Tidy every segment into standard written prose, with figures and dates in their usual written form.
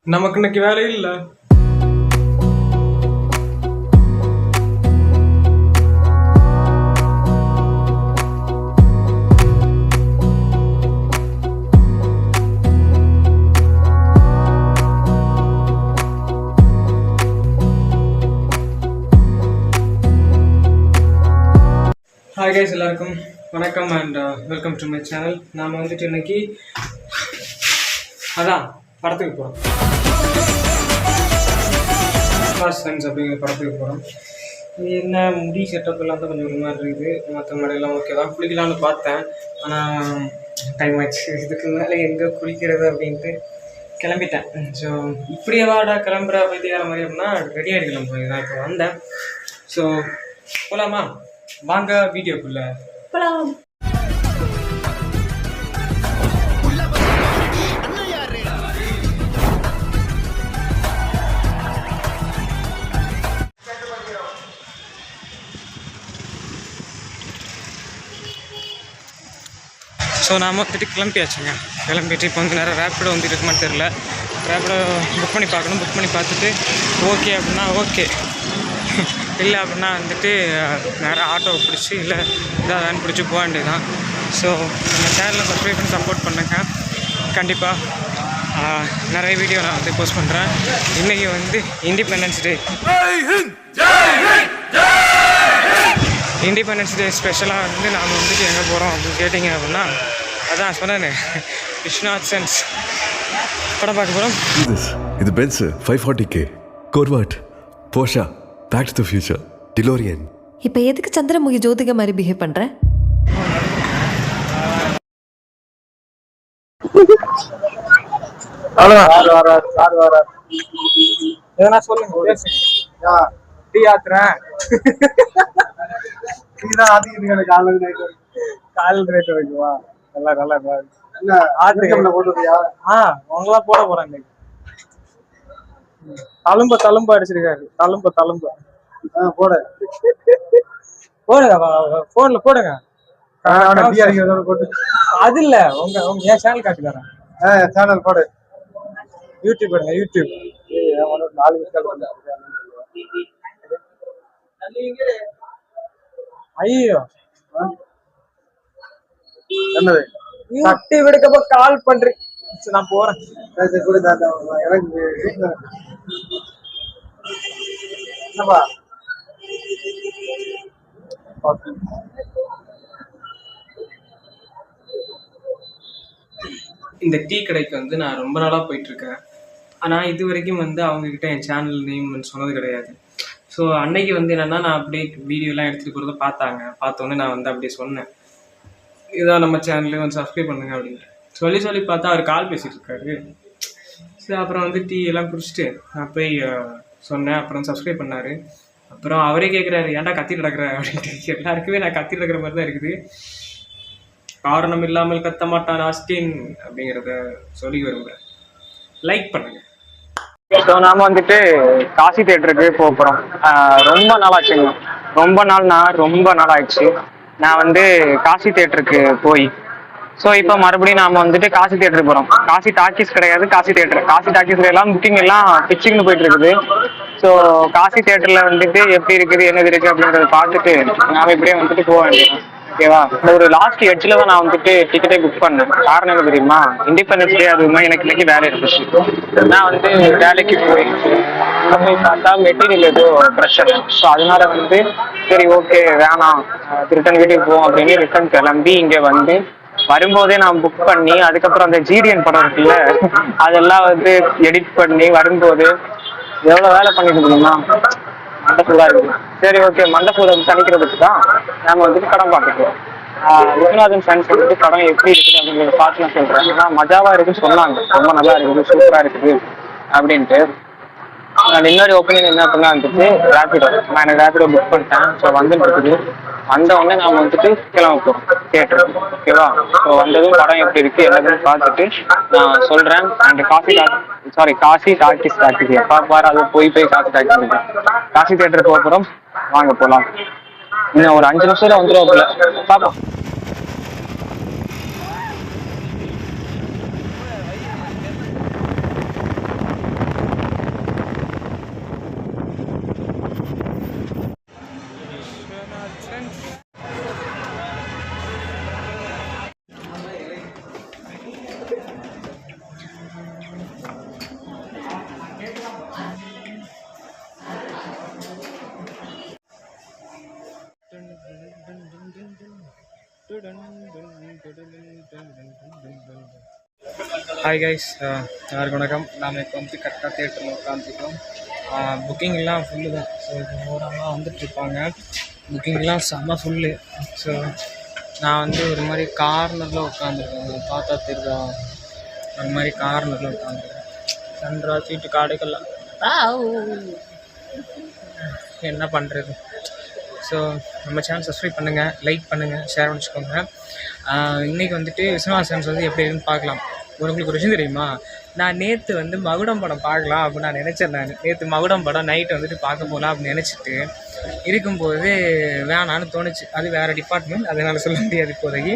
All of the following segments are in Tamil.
நமக்கு இன்னைக்கு வேலை இல்ல. ஹாய் கைஸ், எல்லாருக்கும் வணக்கம் and welcome to my channel. நாம் வந்துட்டு இன்னைக்கு அதான் படத்துக்கு போகிறோம். ஃப்ரெண்ட்ஸ் அப்படிங்கிற படத்துக்கு போகிறோம். இது என்ன முடி செட்டப் எல்லாம் தான் கொஞ்சம் ஒரு மாதிரி இருக்குது. மற்ற மாதிரிலாம் ஓகே தான். குளிக்கலாம்னு பார்த்தேன், ஆனால் டைம் ஆச்சு. இதுக்கு மேலே எங்கே குளிக்கிறது அப்படின்ட்டு கிளம்பிட்டேன். ஸோ இப்படியே வாடா கிளம்புற வைத்தியார மாதிரி அப்படின்னா ரெடி ஆகிட்டு கிளம்புறேன். நான் இப்போ வந்தேன். ஸோ போகலாமா? வாங்க வீடியோக்குள்ள போகலாம். ஸோ நாம் வந்துட்டு கிளம்பியாச்சுங்க. கிளம்பிட்டு இப்போ வந்து நேரம் ரேப்பிடோ வந்து இருக்குமான்னு தெரில. ரேப்பிடோ புக் பண்ணி பார்க்கணும். புக் பண்ணி பார்த்துட்டு ஓகே அப்படின்னா ஓகே, இல்லை அப்படின்னா வந்துட்டு நேராக ஆட்டோ பிடிச்சி இல்லை ஏதாவது வேன் பிடிச்சி போக வேண்டியதுதான். ஸோ நம்ம சேனலில் சப்ஸ்கிரைப் பண்ணி சப்போர்ட் பண்ணுங்க. கண்டிப்பாக நிறைய வீடியோ நான் வந்து போஸ்ட் பண்ணுறேன். இன்றைக்கி வந்து இண்டிபெண்டன்ஸ் டே. இண்டிபெண்டன்ஸ் டே ஸ்பெஷலாக வந்து நாம் வந்துட்டு எங்கே போகிறோம் அப்படின்னு கேட்டிங்க அப்படின்னா அதான் சொன்னேன், விஸ்வநாத் சென்ஸ் படம் பார்க்க போகிறோம். இது Benz 540K, Corvette, Porsche, back to the future, DeLorean. இப்போ எதுக்கு சந்திரமுகி ஜோதிகா மாதிரி பிஹேவ் பண்ணுற? எதனா சொல்லுங்க, பேசுங்க. டீ ஆத்துறேன். காலையில் ரேட்டு வைக்குவா? நல்லா நல்லா அவங்களாம் போட போறாங்க. தழும்பு அடிச்சிருக்காரு. தழும்பு போட போடுங்க, போன்ல போடுங்க. அது இல்ல, உங்க என் சேனல் காட்டுக்காரன் சேனல் போடு. யூடியூப் போடுங்க, யூடியூப். 4 ஐயோ என்னது சட்டி விடுக்கப்ப கால் பண்றேன். நான் போறேன். இந்த டீ கடைக்கு வந்து நான் ரொம்ப நாளா போயிட்டு இருக்கேன். ஆனா இது வரைக்கும் வந்து அவங்க கிட்ட என் சேனல் நேம் சொன்னது கிடையாது. ஸோ அன்னைக்கு வந்து என்னன்னா, நான் அப்படியே வீடியோலாம் எடுத்துகிட்டு போகிறத பார்த்தோன்னே நான் வந்து அப்படியே சொன்னேன், இதுதான் நம்ம சேனல்லையும் வந்து சப்ஸ்கிரைப் பண்ணுங்க அப்படின்ட்டு சொல்லி பார்த்தா அவர் கால் பேசிகிட்டு இருக்காரு. சரி, அப்புறம் வந்து டீ எல்லாம் குடிச்சிட்டு நான் போய் சொன்னேன். அப்புறம் சப்ஸ்கிரைப் பண்ணார். அப்புறம் அவரே கேட்குறாரு, ஏன்டா கத்திட்டு நடக்கிற அப்படின்ட்டு. எல்லாருக்குமே நான் கத்திட்டு இருக்கிற மாதிரி தான் இருக்குது. காரணம் இல்லாமல் கத்த மாட்டான் ஆஸ்டின் அப்படிங்கிறத சொல்லி விரும்புகிறேன். லைக் பண்ணுங்கள். ஸோ நாம் வந்துட்டு காசி தேட்டருக்கு போக போகிறோம். ரொம்ப நாள் ஆச்சுங்க. ரொம்ப நாள் ஆயிடுச்சு நான் வந்து காசி தேட்டருக்கு போய். ஸோ இப்போ மறுபடியும் நாம் வந்துட்டு காசி தேட்டருக்கு போகிறோம். காசி டாக்கீஸ் கிடையாது, காசி தேட்டர். காசி டாக்கீஸ்ல எல்லாம் புக்கிங் எல்லாம் பிச்சிங்னு போயிட்டு இருக்குது. ஸோ காசி தேட்டரில் வந்துட்டு எப்படி இருக்குது என்னது இருக்குது அப்படின்றத பார்த்துட்டு நாம் இப்படியே வந்துட்டு போக வேண்டியது. ஓகேவா? ஒரு லாஸ்ட் எட்ஜில் தான் நான் வந்துட்டு டிக்கெட்டே புக் பண்ணேன். காரணம் என்ன தெரியுமா? இண்டிபெண்டன்ஸ் டே அதுவுமே எனக்கு இன்னைக்கு வேலை இருந்துச்சு. நான் வந்து வேலைக்கு போய் பார்த்தா மெட்டீரியல் எதுவும் ப்ரெஷர். ஸோ அதனால வந்து சரி ஓகே வேணாம், ரிட்டன் வீட்டுக்கு போவோம் அப்படின்னு ரிட்டன் கிளம்பி இங்கே வந்து வரும்போதே நான் புக் பண்ணி, அதுக்கப்புறம் அந்த ஜிடிஎன் படம் இருக்குல்ல அதெல்லாம் வந்து எடிட் பண்ணி வரும்போது எவ்வளோ வேலை பண்ணிட்டு தெரியுமா? மண்டசூடாக இருக்குது. சரி ஓகே, மண்டசூடம் தணிக்கிறதுக்கு தான் நம்ம வந்துட்டு படம் பார்த்துக்குவோம். விஸ்வநாதன் ஃபேன்ஸ் வந்துட்டு படம் எப்படி இருக்குது அப்படிங்கிறத பார்த்து நான் சொல்கிறேன். ஏன்னா மஜாவாக இருக்குன்னு சொன்னாங்க, ரொம்ப நல்லா இருக்குது, சூப்பராக இருக்குது அப்படின்ட்டு. இன்னொரு ஒப்பீனியன் என்ன அப்படின்னா வந்துட்டு ரேப்பிடோ. நான் எனக்கு ரேப்பிடோ புக் பண்ணிட்டேன். ஸோ வந்துட்டு இருக்குது. வந்தவுடனே நாம் வந்துட்டு கிளம்ப போகிறோம் தியேட்டருக்கு. ஓகேவா? ஸோ வந்ததும் படம் எப்படி இருக்குது எல்லாத்தையும் பார்த்துட்டு நான் சொல்கிறேன். அண்ட் காசி டாக்கீஸ் எப்போ பாரு அது போய் காசி டாக்கீஸ் காசி தியேட்டருக்கு போக போகிறோம். வாங்க போகலாம். இன்னும் ஒரு 5 நிமிஷத்துல வந்துடுவோம்ல, பார்ப்போம். ஹாய் கைஸ், எல்லாருக்கும் வணக்கம். நாம் இப்போ வந்து கரெக்டாக தேட்டரில் உட்காந்துருக்கோம். புக்கிங்லாம் ஃபுல்லு தான். ஸோ இப்போ ஓரமாக வந்துட்டுருப்பாங்க. புக்கிங்லாம் செம்ம ஃபுல்லு. ஸோ நான் வந்து ஒரு மாதிரி கார்னரில் உட்காந்துருக்கேன். பார்த்தா தெரியுதா, ஒரு மாதிரி கார்னரில் உட்காந்துருக்கேன். சந்திரா சீட்டு காடைக்கெல்லாம் என்ன பண்ணுறது. ஸோ நம்ம சேனல் சப்ஸ்கிரைப் பண்ணுங்கள், லைக் பண்ணுங்கள், ஷேர் பண்ணிச்சுக்கோங்க. இன்றைக்கி வந்துட்டு விஸ்வநாசன்ஸ் வந்து எப்படி இருக்குன்னு பார்க்கலாம். உங்களுக்கு ஒரு விஷயம் தெரியுமா, நான் நேற்று வந்து மகுடம் படம் பார்க்கலாம் அப்படின்னு நான் நினச்சேன். நேற்று மகுடம் படம் நைட்டு வந்துட்டு பார்க்க போகலாம் அப்படின்னு நினச்சிட்டு இருக்கும்போது வேணான்னு தோணுச்சு. அது வேறு டிபார்ட்மெண்ட், அதனால் சொல்ல முடியாது இப்போதைக்கு.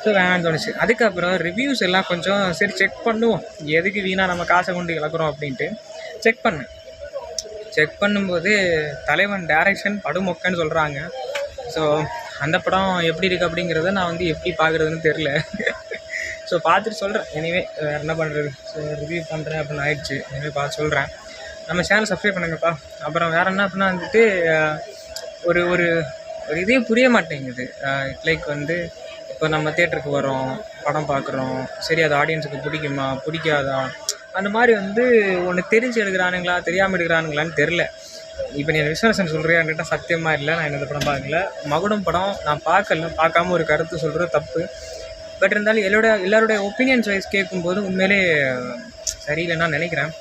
ஸோ வேணான்னு தோணுச்சு. அதுக்கப்புறம் ரிவ்யூஸ் எல்லாம் கொஞ்சம் சரி செக் பண்ணுவோம், எதுக்கு வீணாக நம்ம காசை கொண்டு இழக்கிறோம் அப்படின்ட்டு செக் பண்ணும்போது தலைவன் டைரக்ஷன் படுமொக்கன்னு சொல்கிறாங்க. ஸோ அந்த படம் எப்படி இருக்குது அப்படிங்கிறத நான் வந்து எப்படி பார்க்குறதுன்னு தெரில. ஸோ பார்த்துட்டு சொல்கிறேன். எனிவே வேறு என்ன பண்ணுறது. ஸோ ரிவ்யூ பண்ணுறேன் அப்படின்னு ஆயிடுச்சு. எனிவே பார்த்து சொல்கிறேன். நம்ம சேனல் சப்ஸ்கிரைப் பண்ணுங்கப்பா. அப்புறம் வேறு என்ன அப்படின்னா வந்துட்டு ஒரு ஒரு ஒரு இதே புரிய மாட்டேங்குது. லைக் வந்து இப்போ நம்ம தேட்டருக்கு வரோம், படம் பார்க்குறோம், சரி அது ஆடியன்ஸுக்கு பிடிக்குமா பிடிக்காதா, அந்த மாதிரி வந்து ஒன்று தெரிஞ்சு எடுக்கிறானுங்களா தெரியாமல் எடுக்கிறானுங்களான்னு தெரில. இப்போ நீ விஸ்வநாசன் சொல்கிறியான்னுட்டா சத்தியமாக இல்லை, நான் இந்த படம் பார்க்கல. மகுடம் படம் நான் பார்க்காம ஒரு கருத்து சொல்கிறது தப்பு. பட் இருந்தாலும் எல்லாருடைய ஒப்பீனியன்ஸ் வைஸ் கேட்கும்போது உண்மையிலே சரியில்லைன்னு நான் நினைக்கிறேன்.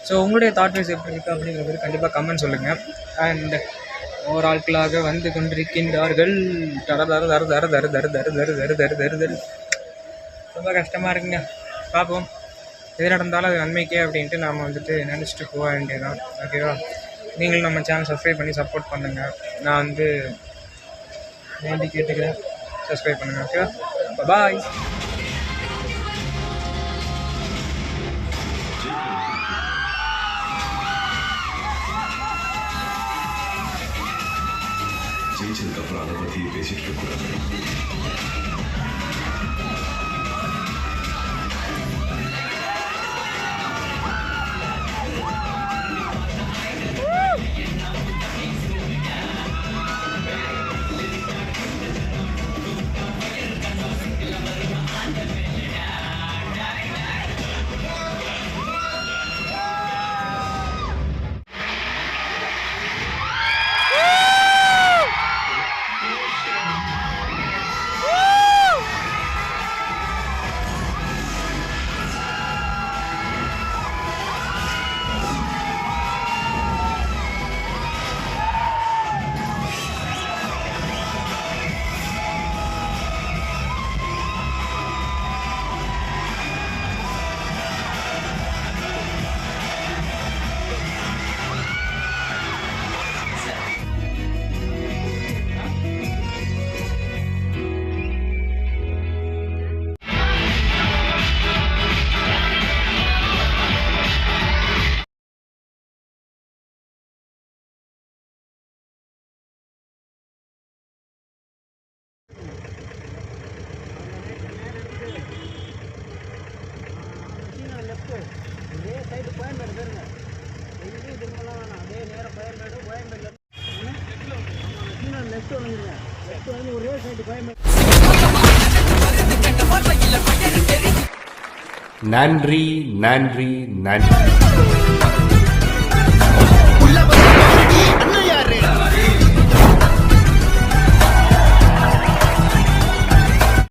ஸோ உங்களுடைய தாட் வைஸ் எப்படி இருக்குது அப்படிங்கிறது கண்டிப்பாக கமெண்ட் சொல்லுங்கள். அண்ட் ஓர் ஆட்களாக வந்து கொண்டிருக்கின்றார்கள். தர தர தர தர தர தர தர தர தர தர தர தர ரொம்ப கஷ்டமாக இருக்குங்க. பார்ப்போம், எது நடந்தாலும் அது நன்மைக்கே அப்படின்ட்டு நாம் வந்துட்டு நினச்சிட்டு போக வேண்டியதான். ஓகேவா? நீங்களும் நம்ம சேனல் சப்ஸ்கிரைப் பண்ணி சப்போர்ட் பண்ணுங்கள். நான் வந்து வேண்டி கேட்டுக்கிறேன், சப்ஸ்கிரைப் பண்ணுங்கள். ஓகேவா? பாய். ஜெயிச்சதுக்கப்புறம் அதை பற்றி பேசிட்டு இருக்கக்கூடாது. நன்றி நன்றி நன்றி.